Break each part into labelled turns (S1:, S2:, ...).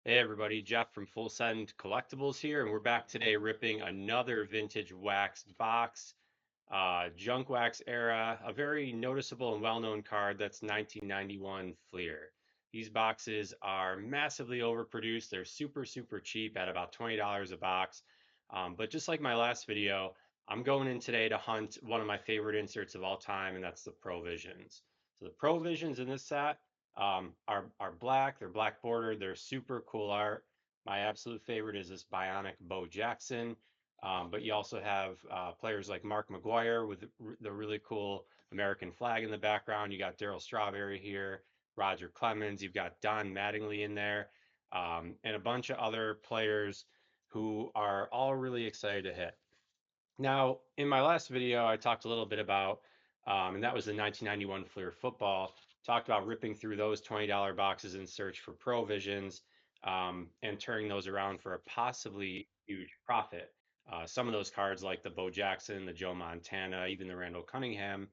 S1: Hey everybody, Jeff from Full Send Collectibles here, and we're back today ripping another vintage waxed box, junk wax era, a very noticeable and well-known card that's 1991 Fleer. These boxes are massively overproduced. They're super cheap at about $20 a box. But just like my last video, I'm going in today to hunt one of my favorite inserts of all time, and that's the Provisions. So the Provisions in this set are black. They're black bordered. They're super cool art. My absolute favorite is this Bionic Bo Jackson. But you also have players like Mark McGuire with the really cool American flag in the background. You got Darryl Strawberry here, Roger Clemens. You've got Don Mattingly in there, and a bunch of other players who are all really excited to hit. Now, in my last video, I talked a little bit about, and that was the 1991 Fleer football, talked about ripping through those $20 boxes in search for Provisions and turning those around for a possibly huge profit. Some of those cards, like the Bo Jackson, the Joe Montana, even the Randall Cunningham,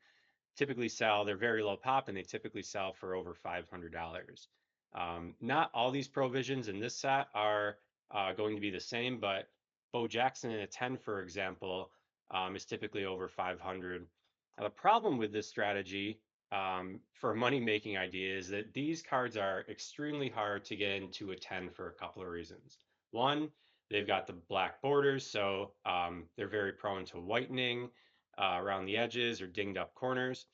S1: typically sell, they're very low pop and they typically sell for over $500. Not all these Provisions in this set are going to be the same, but Bo Jackson in a 10, for example, is typically over 500. Now, the problem with this strategy for a money making idea is that these cards are extremely hard to get into a 10 for a couple of reasons. One, they've got the black borders, so they're very prone to whitening around the edges or dinged up corners.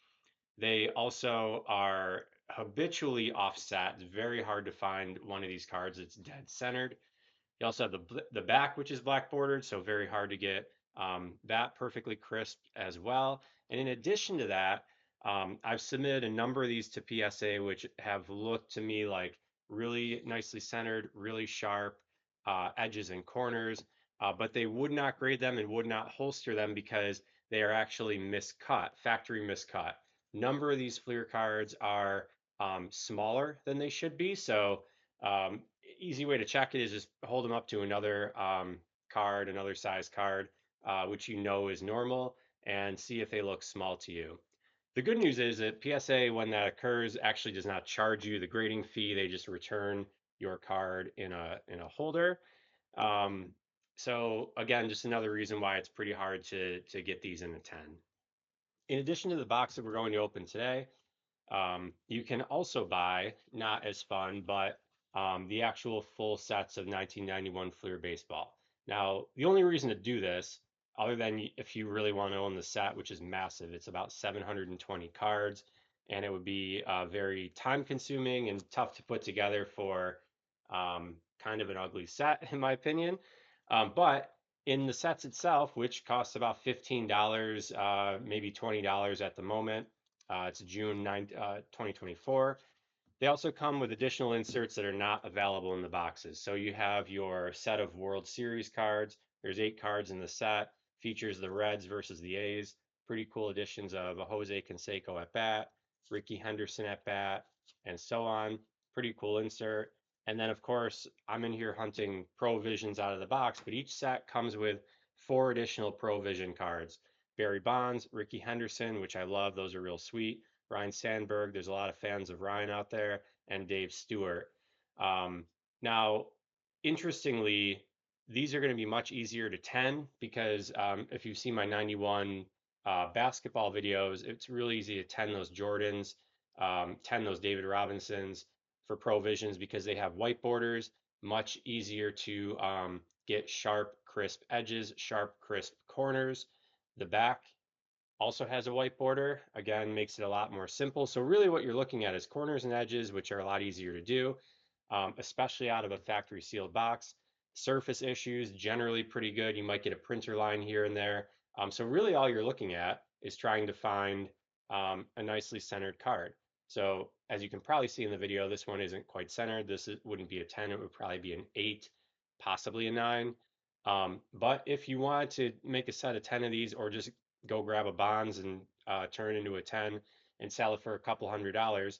S1: They also are habitually offset. It's very hard to find one of these cards that's dead centered. You also have the back, which is black bordered, so very hard to get that perfectly crisp as well. And in addition to that, I've submitted a number of these to PSA, which have looked to me like really nicely centered, really sharp edges and corners, but they would not grade them and would not holster them because they are actually miscut, factory miscut. Number of these Fleer cards are smaller than they should be, so easy way to check it is just hold them up to another card, another size card, which you know is normal, and see if they look small to you. The good news is that PSA, when that occurs, actually does not charge you the grading fee. They just return your card in a holder. Um, so again, just another reason why it's pretty hard to get these in a 10. In addition to the box that we're going to open today, you can also buy, not as fun, but the actual full sets of 1991 Fleer baseball. Now, the only reason to do this, other than if you really want to own the set, which is massive, it's about 720 cards, and it would be very time consuming and tough to put together for kind of an ugly set, in my opinion. But in the sets itself, which costs about $15, maybe $20 at the moment, it's June 9th, 2024. They also come with additional inserts that are not available in the boxes. So you have your set of World Series cards. There's 8 cards in the set. Features the Reds versus the A's. Pretty cool additions of a Jose Canseco at bat, Ricky Henderson at bat, and so on. Pretty cool insert. And then, of course, I'm in here hunting Provisions out of the box, but each set comes with 4 additional Provision cards. Barry Bonds, Ricky Henderson, which I love. Those are real sweet. Ryan Sandberg. There's a lot of fans of Ryan out there, and Dave Stewart. Um, Now, interestingly, these are going to be much easier to 10 because if you've seen my 91 basketball videos, it's really easy to 10 those Jordans, 10 those David Robinsons for Provisions because they have white borders, much easier to get sharp, crisp edges, sharp, crisp corners. The back also has a white border. Again, makes it a lot more simple. So really what you're looking at is corners and edges, which are a lot easier to do, especially out of a factory sealed box. Surface issues, generally pretty good. You might get a printer line here and there. So really all you're looking at is trying to find a nicely centered card. So as you can probably see in the video, this one isn't quite centered. Wouldn't be a 10, it would probably be an 8, possibly a 9. But if you wanted to make a set of 10 of these or just go grab a bonds and turn it into a 10 and sell it for a couple $100,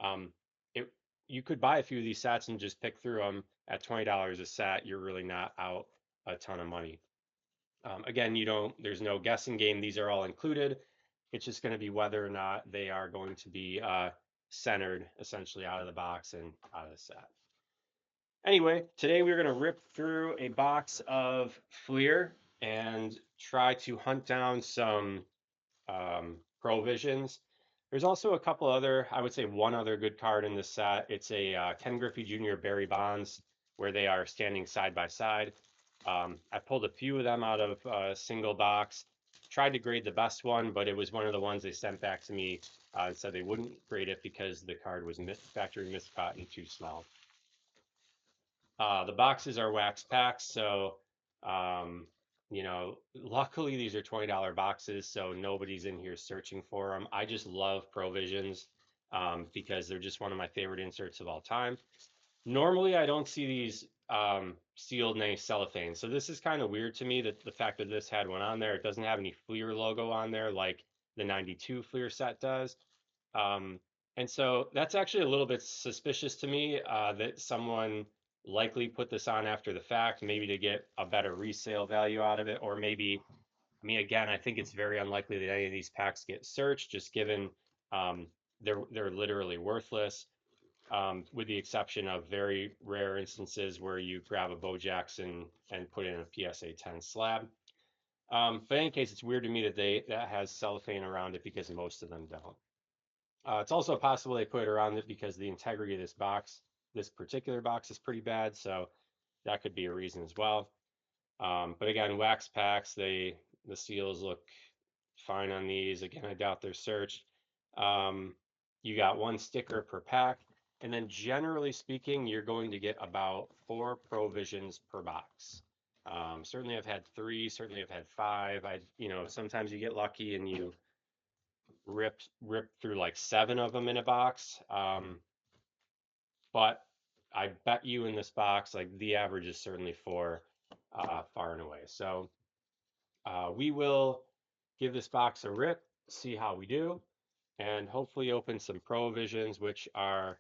S1: um, it you could buy a few of these sets and just pick through them at $20 a set. You're really not out a ton of money. Again, there's no guessing game. These are all included. It's just going to be whether or not they are going to be centered essentially out of the box and out of the set. Anyway, today we're going to rip through a box of Fleer and try to hunt down some Provisions. There's also a couple other, I would say one other good card in this set. It's a Ken Griffey Jr. Barry Bonds, where they are standing side by side. I pulled a few of them out of a single box, tried to grade the best one, but it was one of the ones they sent back to me and said they wouldn't grade it because the card was factory miscut and too small. The boxes are wax packs, so um, luckily these are $20 boxes, so nobody's in here searching for them. I just love Provisions because they're just one of my favorite inserts of all time. Normally, I don't see these sealed nice cellophane, so this is kind of weird to me that the fact that this had one on there. It doesn't have any Fleer logo on there like the 92 Fleer set does. Um, and so that's actually a little bit suspicious to me that someone likely put this on after the fact, maybe to get a better resale value out of it, or maybe, I mean, again, I think it's very unlikely that any of these packs get searched, just given um, they're literally worthless, with the exception of very rare instances where you grab a Bo Jackson and put in a PSA 10 slab. But in any case, it's weird to me that that has cellophane around it because most of them don't. It's also possible they put it around it because the integrity of this particular box is pretty bad, so that could be a reason as well. But again, wax packs, the seals look fine on these. Again, I doubt they're searched. You got one sticker per pack, and then generally speaking, you're going to get about 4 Provisions per box. Certainly I've had 3, certainly I've had 5. Sometimes you get lucky and you rip through like 7 of them in a box. But I bet you in this box, like the average is certainly 4, far and away. So we will give this box a rip, see how we do, and hopefully open some Provisions, which are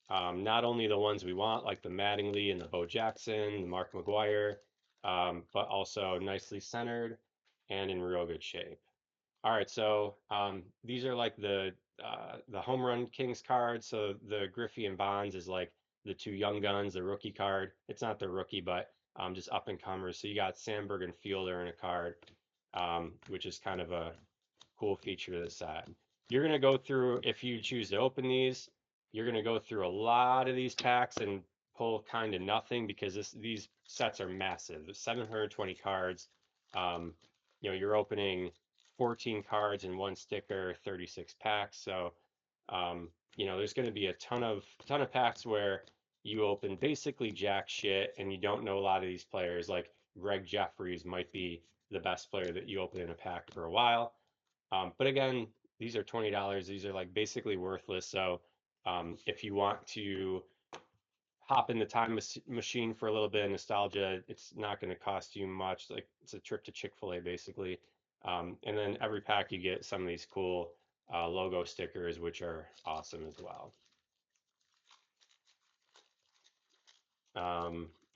S1: not only the ones we want, like the Mattingly and the Bo Jackson, the Mark McGwire, but also nicely centered and in real good shape. All right, so these are like the home run kings cards. So the Griffey and Bonds is like the 2 young guns, the rookie card. It's not the rookie, but just up and comers. So you got Sandberg and Fielder in a card, which is kind of a cool feature of the set. You're gonna go through, if you choose to open these, you're gonna go through a lot of these packs and pull kind of nothing because these sets are massive. 720 cards. Um, you're opening 14 cards and 1 sticker, 36 packs. So, there's going to be a ton of packs where you open basically jack shit and you don't know a lot of these players. Like Greg Jeffries might be the best player that you open in a pack for a while. But again, these are $20. These are like basically worthless. So, if you want to hop in the time machine for a little bit of nostalgia, it's not going to cost you much. Like it's a trip to Chick-fil-A basically. And then every pack you get some of these cool logo stickers, which are awesome as well.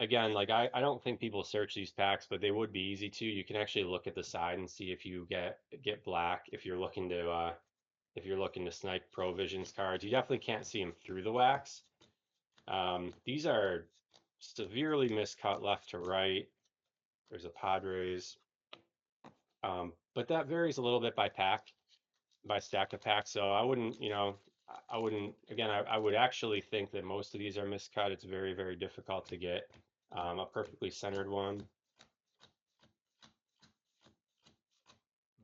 S1: Again, like I don't think people search these packs, but they would be easy to. You can actually look at the side and see if you get black if you're looking to snipe Provisions cards. You definitely can't see them through the wax. These are severely miscut left to right. There's a Padres. But that varies a little bit by pack, by stack of packs. So I wouldn't, again, I would actually think that most of these are miscut. It's very, very difficult to get a perfectly centered one.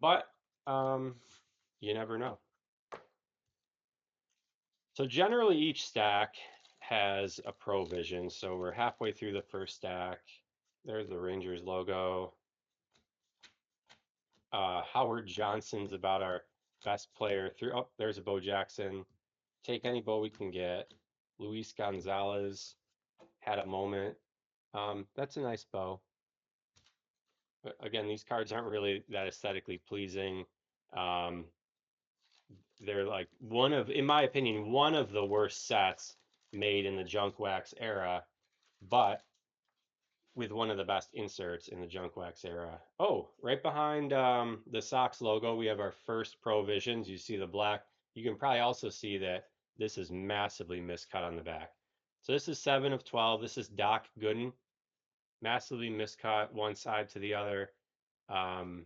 S1: But you never know. So generally each stack has a Provision. So we're halfway through the first stack. There's the Rangers logo. Howard Johnson's about our best player through. Oh, there's a Bo Jackson. Take any Bo we can get. Luis Gonzalez had a moment. That's a nice Bo. But again, these cards aren't really that aesthetically pleasing. Um, they're like in my opinion, one of the worst sets made in the junk wax era, but with one of the best inserts in the junk wax era. Oh, right behind the Sox logo, we have our first Provisions. You see the black. You can probably also see that this is massively miscut on the back. So this is 7 of 12. This is Doc Gooden. Massively miscut one side to the other. Um,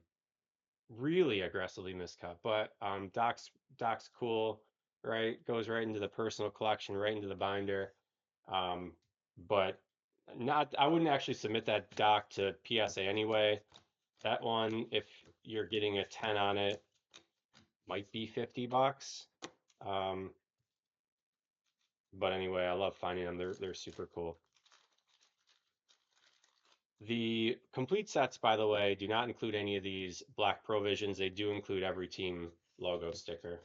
S1: really aggressively miscut, but Doc's cool, right? Goes right into the personal collection, right into the binder. Um, but not, I wouldn't actually submit that Doc to PSA anyway. That one, if you're getting a 10 on it, might be $50. Um, but anyway, I love finding them. They're super cool. The complete sets, by the way, do not include any of these black provisions. They do include every team logo sticker.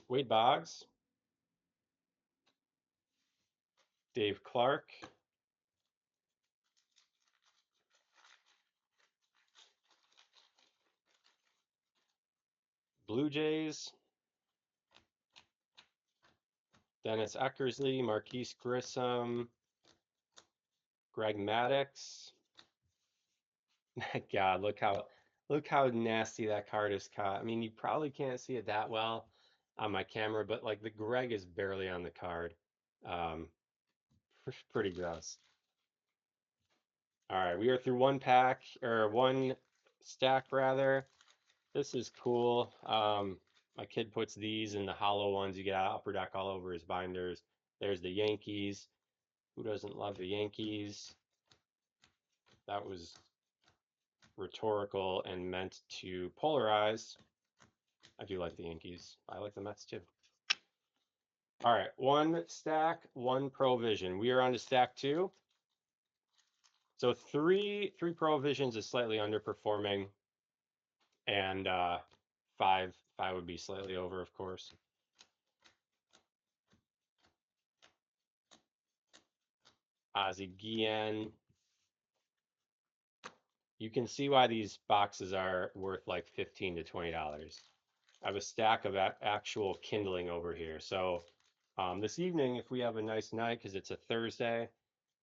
S1: Wade Boggs, Dave Clark, Blue Jays, Dennis Eckersley, Marquise Grissom, Greg Maddux. My God, look how nasty that card is caught. I mean, you probably can't see it that well on my camera, but like the Greg is barely on the card. Um, pretty gross. All right, we are through one pack or one stack rather. This is cool. My kid puts these in the hollow ones. You get out Upper Deck all over his binders. There's the Yankees. Who doesn't love the Yankees? That was rhetorical and meant to polarize. I do like the Yankees. I like the Mets too. All right, one stack, one provision. We are on to stack two. So three provisions is slightly underperforming, and five would be slightly over, of course. Ozzie Guillen. You can see why these boxes are worth like $15 to $20. I have a stack of actual kindling over here. So this evening, if we have a nice night, because it's a Thursday,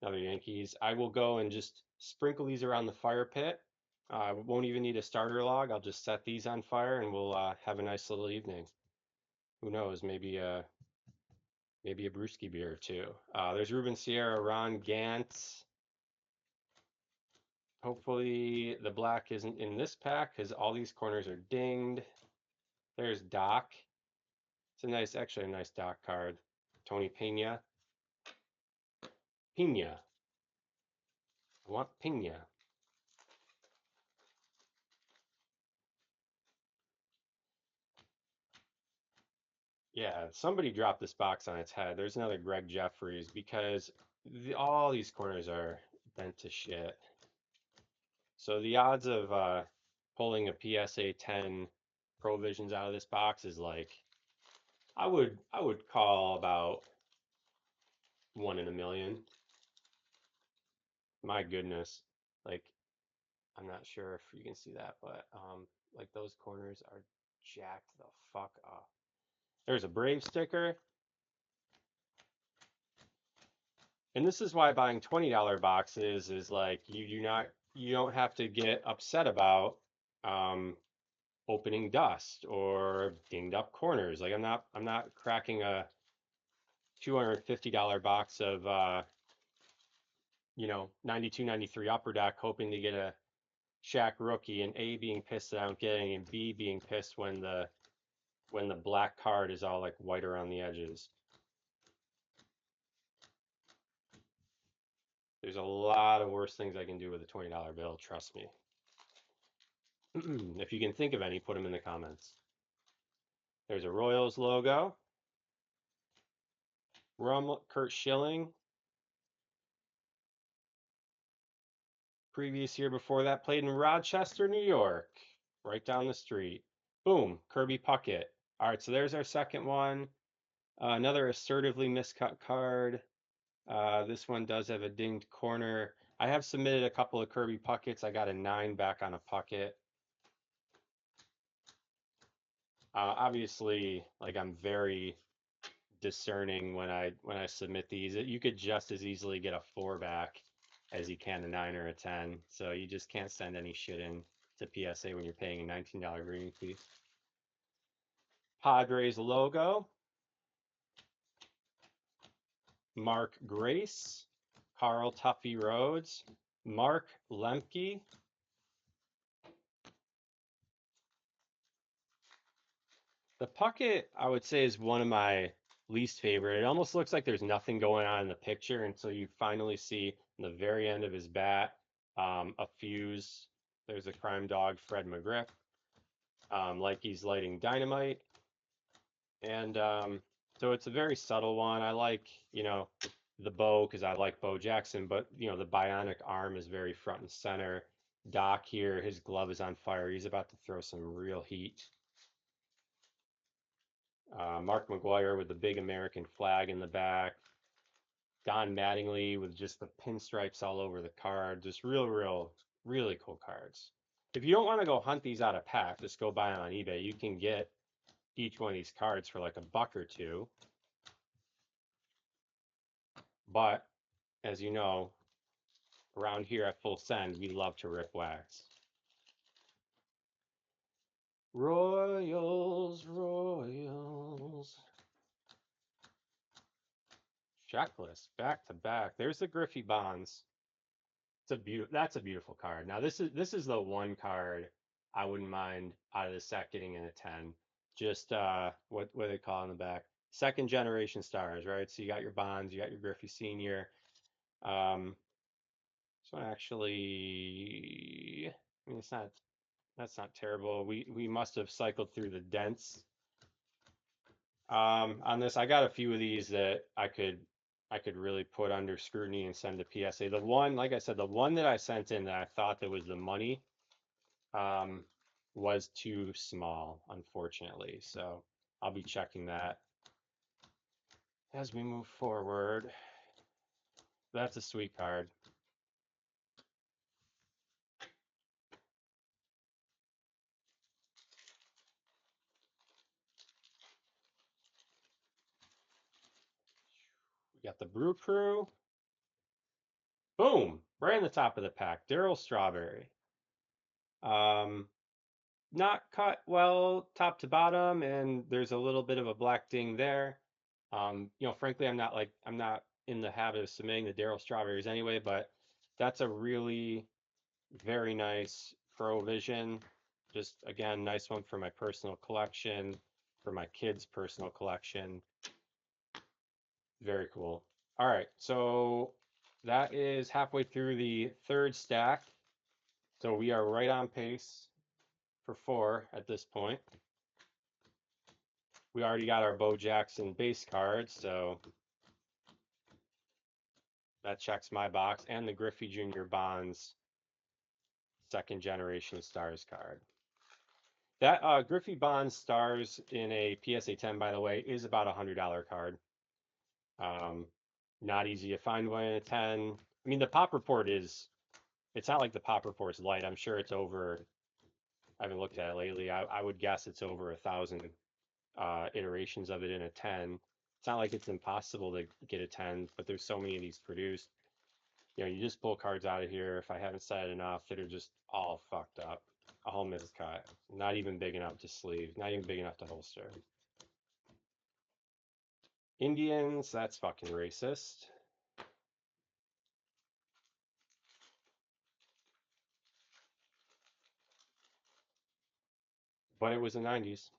S1: another Yankees, I will go and just sprinkle these around the fire pit. I won't even need a starter log. I'll just set these on fire and we'll have a nice little evening. Who knows? Maybe a brewski beer or two. There's Ruben Sierra, Ron Gant. Hopefully the black isn't in this pack because all these corners are dinged. There's Doc. It's actually a nice Doc card. Tony Pena. Pena. I want Pena. Yeah, somebody dropped this box on its head. There's another Greg Jeffries because all these corners are bent to shit. So the odds of pulling a PSA 10 Provisions out of this box is like I would call about 1 in a million. My goodness. Like I'm not sure if you can see that, but like those corners are jacked the fuck up. There's a Brave sticker. And this is why buying $20 boxes is like you don't have to get upset about um, opening dust or dinged up corners. Like I'm not cracking a $250 box of 92, 93 Upper Deck hoping to get a Shaq rookie and A being pissed that I don't get any and B being pissed when the black card is all like white around the edges. There's a lot of worse things I can do with a $20 bill, trust me. If you can think of any, put them in the comments. There's a Royals logo. Curt Schilling. Previous year before that, played in Rochester, New York, right down the street. Boom, Kirby Puckett. All right, so there's our second one. Another assertively miscut card. This one does have a dinged corner. I have submitted a couple of Kirby Pucketts. I got a 9 back on a Puckett. Obviously, like I'm very discerning when I submit these. You could just as easily get a 4 back as you can a 9 or a 10. So you just can't send any shit in to PSA when you're paying a $19 green fee. Padres logo, Mark Grace, Carl Tuffy Rhodes, Mark Lemke. The Puckett, I would say, is one of my least favorite. It almost looks like there's nothing going on in the picture until you finally see in the very end of his bat a fuse. There's a crime dog, Fred McGriff, like he's lighting dynamite. And so it's a very subtle one. I like, the bow because I like Bo Jackson, but, the bionic arm is very front and center. Doc here, his glove is on fire. He's about to throw some real heat. Mark McGwire with the big American flag in the back. Don Mattingly with just the pinstripes all over the card. Just really cool cards. If you don't want to go hunt these out of pack, just go buy them on eBay. You can get each one of these cards for like $1 or $2. But as you know, around here at Full Send, we love to rip wax. Royals. Checklist back to back. There's the Griffey Bonds. That's a beautiful card. Now this is the one card I wouldn't mind out of the set getting in a 10. Just what do they call in the back? Second generation stars, right? So you got your Bonds, you got your Griffey Senior. So actually, I mean that's not terrible. We must have cycled through the dents on this. I got a few of these that I could really put under scrutiny and send to PSA. The one, like I said, the one that I sent in that I thought that was the money um, was too small, unfortunately. So I'll be checking that as we move forward. That's a sweet card. We got the Brew Crew. Boom! Right on the top of the pack. Darryl Strawberry. Um, Not cut well top to bottom, and there's a little bit of a black ding there. Frankly, I'm not in the habit of submitting the Darryl Strawberries anyway, but that's a really very nice Provision. Just again, nice one for my personal collection, for my kids' personal collection. Very cool. All right, so that is halfway through the third stack. So we are right on pace for 4 at this point. We already got our Bo Jackson base card, so that checks my box, and the Griffey Jr. Bonds second generation stars card. That Griffey Bonds stars in a PSA 10, by the way, is about $100 card. Not easy to find one in a 10. I mean, the pop report it's not like the pop report's light. I'm sure it's over, I haven't looked at it lately. I would guess it's over 1,000 iterations of it in a 10. It's not like it's impossible to get a 10, but there's so many of these produced. You just pull cards out of here, if I haven't said enough, that are just all fucked up. All miscut. Not even big enough to sleeve. Not even big enough to holster. Indians, that's fucking racist. But it was the 90s.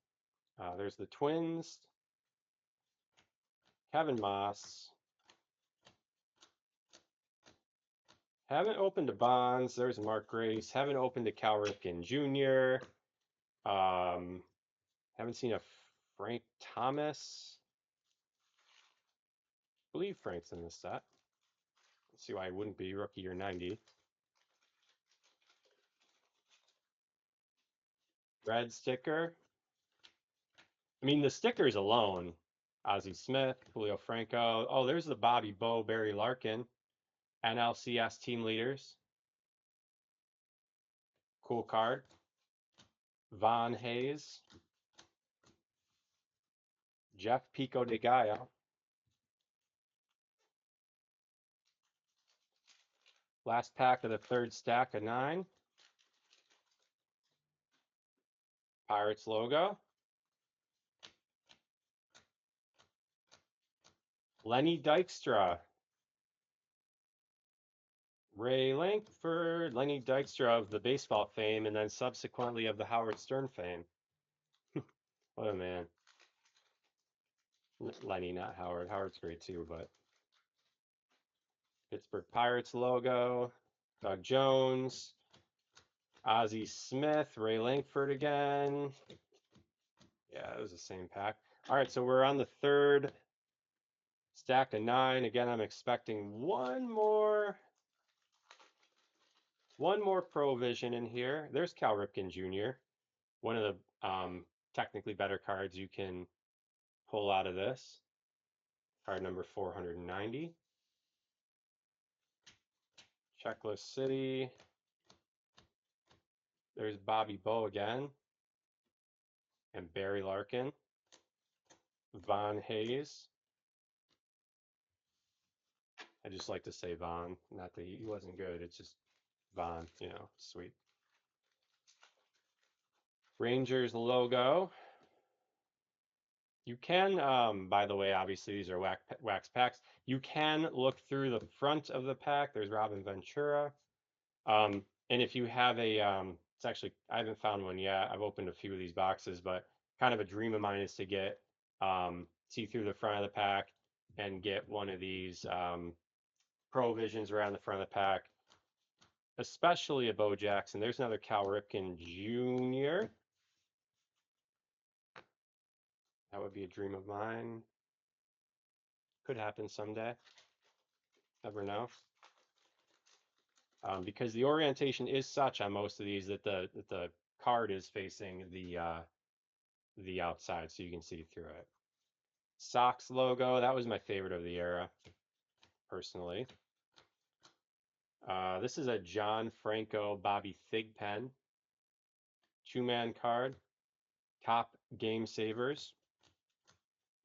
S1: There's the Twins. Kevin Moss. Haven't opened to Bonds. There's Mark Grace. Haven't opened to Cal Ripken Jr. Haven't seen a Frank Thomas. I believe Frank's in this set. Let's see why he wouldn't be rookie year 90. Red sticker. I mean, the stickers alone. Ozzie Smith, Julio Franco. Oh, there's the Bobby Bo, Barry Larkin. NLCS team leaders. Cool card. Von Hayes. Jeff Pico de Gallo. Last pack of the third stack of 9. Pirates logo. Lenny Dykstra, Ray Lankford, Lenny Dykstra of the baseball fame, and then subsequently of the Howard Stern fame. What a man. Lenny, not Howard. Howard's great too, but Pittsburgh Pirates logo, Doug Jones, Ozzie Smith, Ray Lankford again. Yeah, it was the same pack. All right, so we're on the third stack of 9. Again, I'm expecting one more Provision in here. There's Cal Ripken Jr., one of the technically better cards you can pull out of this. Card number 490. Checklist City. There's Bobby Bowe again. And Barry Larkin. Von Hayes. I just like to say Von. Not that he wasn't good. It's just Von, you know, sweet. Rangers logo. You can, by the way, obviously these are wax packs. You can look through the front of the pack. There's Robin Ventura. And if you have a, it's actually, I haven't found one yet. I've opened a few of these boxes, but kind of a dream of mine is to get, see through the front of the pack and get one of these Provisions around the front of the pack, especially a Bo Jackson. There's another Cal Ripken Jr. That would be a dream of mine. Could happen someday. Never know. Because the orientation is such on most of these that the card is facing the outside, so you can see through it. Sox logo, that was my favorite of the era, personally. This is a John Franco Bobby Thigpen 2-man card. Top Game Savers.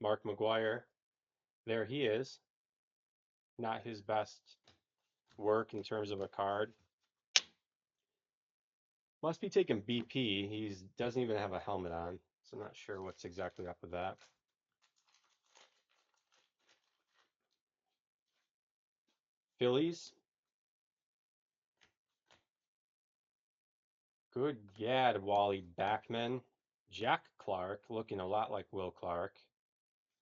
S1: Mark McGwire. There he is. Not his best work in terms of a card. Must be taking BP. He doesn't even have a helmet on, so I'm not sure what's exactly up with that. Phillies. Good gad, Wally Backman. Jack Clark, looking a lot like Will Clark.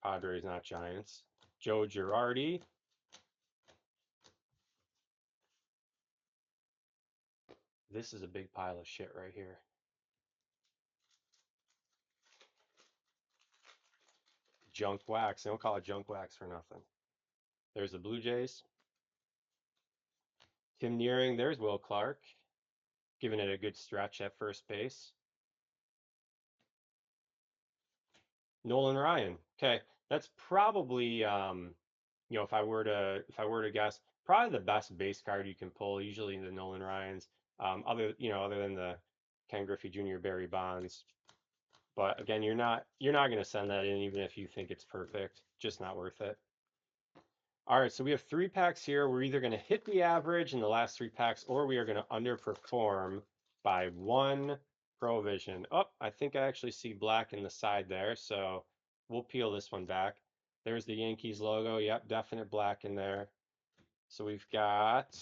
S1: Padres, not Giants. Joe Girardi. This is a big pile of shit right here. Junk wax. They don't call it junk wax for nothing. There's the Blue Jays. Tim Nearing. There's Will Clark. Giving it a good stretch at first base. Nolan Ryan. Okay, that's probably you know, if I were to guess, probably the best base card you can pull. Usually the Nolan Ryans, other than the Ken Griffey Jr. Barry Bonds. But again, you're not going to send that in even if you think it's perfect. Just not worth it. All right, so we have 3 packs here. We're either going to hit the average in the last 3 packs, or we are going to underperform by 1 Provision. Oh, I think I actually see black in the side there, so we'll peel this one back. There's the Yankees logo. Yep, definite black in there. So we've got,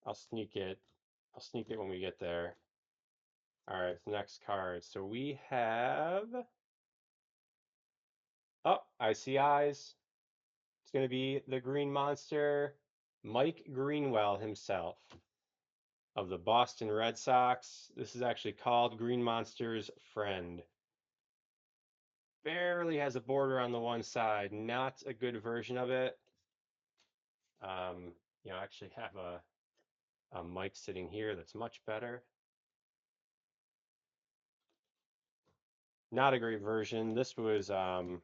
S1: I'll sneak it when we get there. All right, next card. So we have, oh, I see eyes. It's going to be the Green Monster, Mike Greenwell himself of the Boston Red Sox. This is actually called Green Monster's Friend. Barely has a border on the one side. Not a good version of it. You know, I actually have a Mike sitting here that's much better. Not a great version. This was, if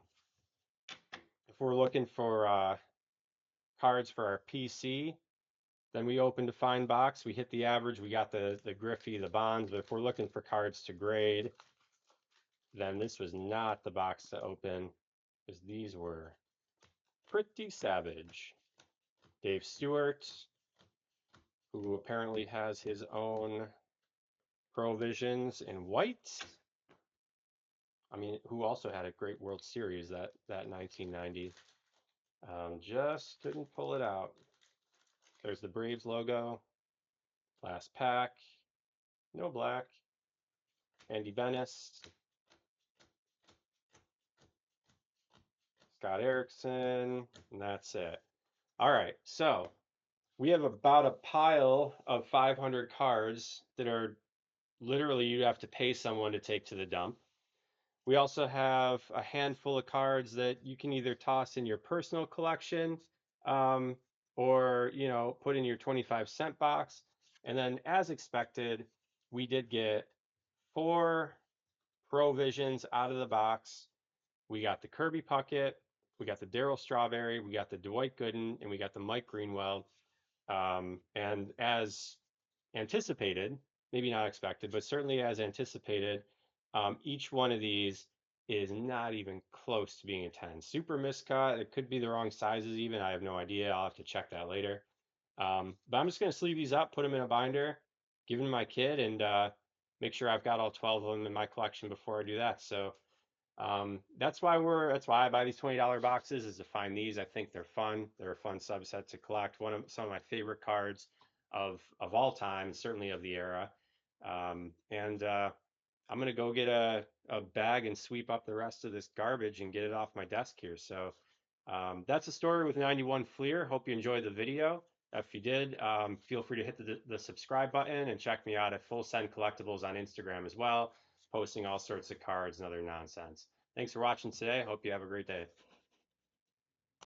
S1: we're looking for cards for our PC, then we opened a fine box. We hit the average. We got the Griffey, the Bonds. But if we're looking for cards to grade, then this was not the box to open, because these were pretty savage. Dave Stewart, who apparently has his own Provisions in white. I mean, who also had a great World Series that 1990. Just couldn't pull it out. There's the Braves logo. Last pack. No black. Andy Bennis. Scott Erickson. And that's it. All right. So we have about a pile of 500 cards that are literally you'd have to pay someone to take to the dump. We also have a handful of cards that you can either toss in your personal collection, um, or put in your 25-cent box. And then, as expected, we did get 4 Provisions out of the box. We got the Kirby Puckett, we got the Darryl Strawberry, we got the Dwight Gooden, and we got the Mike Greenwell. And as anticipated, maybe not expected, but certainly as anticipated, each one of these is not even close to being a 10. Super miscut. It could be the wrong sizes even. I have no idea. I'll have to check that later. But I'm just going to sleeve these up, put them in a binder, give them to my kid, and make sure I've got all 12 of them in my collection before I do that. So that's why I buy these $20 boxes, is to find these. I think they're fun. They're a fun subset to collect. Some of my favorite cards of all time, certainly of the era. And I'm gonna go get a bag and sweep up the rest of this garbage and get it off my desk here. So that's the story with 91 Fleer. Hope you enjoyed the video. If you did, feel free to hit the subscribe button and check me out at Full Send Collectibles on Instagram as well, posting all sorts of cards and other nonsense. Thanks for watching today. Hope you have a great day.